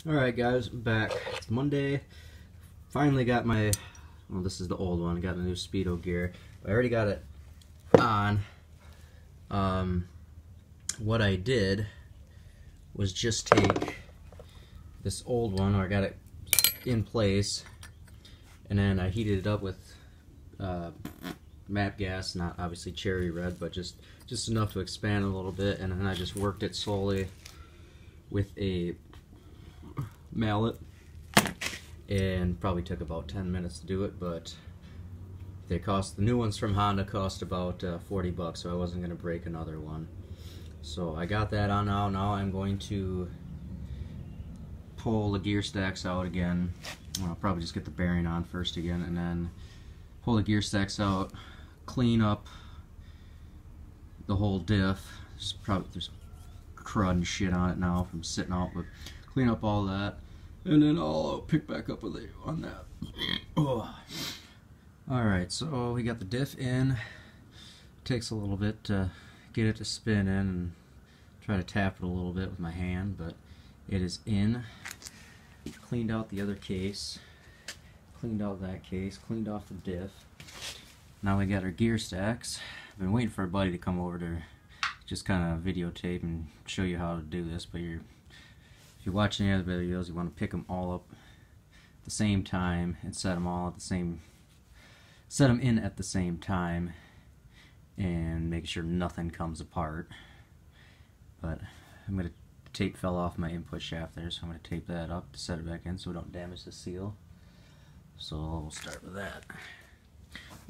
Alright guys, I'm back. It's Monday. Finally got my, well, this is the old one. I got the new Speedo gear. I already got it on. What I did was just take this old one, or I got it in place, and then I heated it up with map gas, not obviously cherry red, but just enough to expand a little bit, and then I just worked it slowly with a mallet, and probably took about 10 minutes to do it, but they cost, the new ones from Honda cost about 40 bucks, so I wasn't going to break another one. So I got that on now. Now I'm going to pull the gear stacks out again. I'll probably just get the bearing on first again, and then pull the gear stacks out, clean up the whole diff. There's crud and shit on it now from sitting out, but clean up all that, and then I'll pick back up with it on that. Oh. Alright, so we got the diff in. Takes a little bit to get it to spin in, and try to tap it a little bit with my hand, but it is in. Cleaned out the other case, cleaned out that case, cleaned off the diff. Now we got our gear stacks. I've been waiting for a buddy to come over to just kind of videotape and show you how to do this, but if you're watching any other videos, you want to pick them all up at the same time and set them in at the same time, and make sure nothing comes apart. But I'm going to, tape fell off my input shaft there, so I'm going to tape that up to set it back in so we don't damage the seal. So we'll start with that.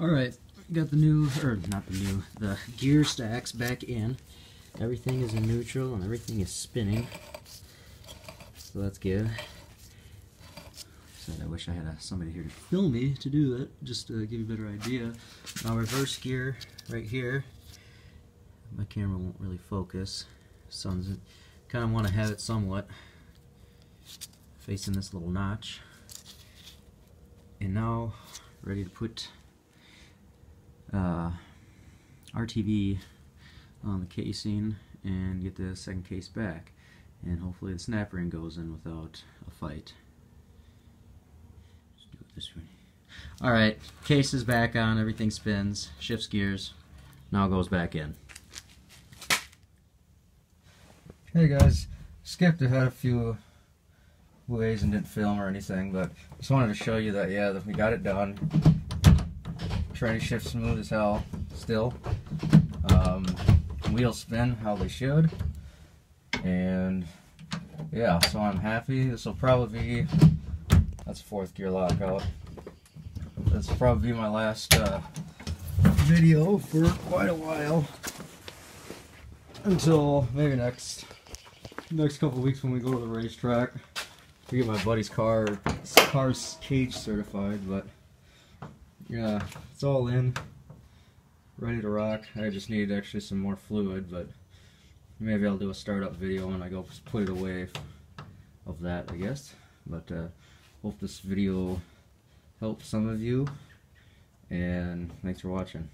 Alright, got the new, or not the new, the gear stacks back in. Everything is in neutral and everything is spinning, so that's good. I wish I had somebody here to film me to do that, just to give you a better idea. Now reverse gear right here. My camera won't really focus. Sun's kind of want to have it somewhat facing this little notch. And now ready to put RTV on the casing and get the second case back, and hopefully the snap ring goes in without a fight. Just do it this way. Alright, case is back on, everything spins, shifts gears, now it goes back in. Hey guys, skipped ahead a few ways and didn't film or anything, but just wanted to show you that, yeah, that we got it done. Tranny shift smooth as hell still. Wheels spin how they should, and yeah, so I'm happy. This will probably be, that's fourth gear lockout. This will probably be my last video for quite a while, until maybe next couple weeks when we go to the racetrack to get my buddy's car's cage certified. But yeah, it's all in, ready to rock. I just need actually some more fluid, but maybe I'll do a startup video when I go put it away of that, I guess. But hope this video helps some of you, and thanks for watching.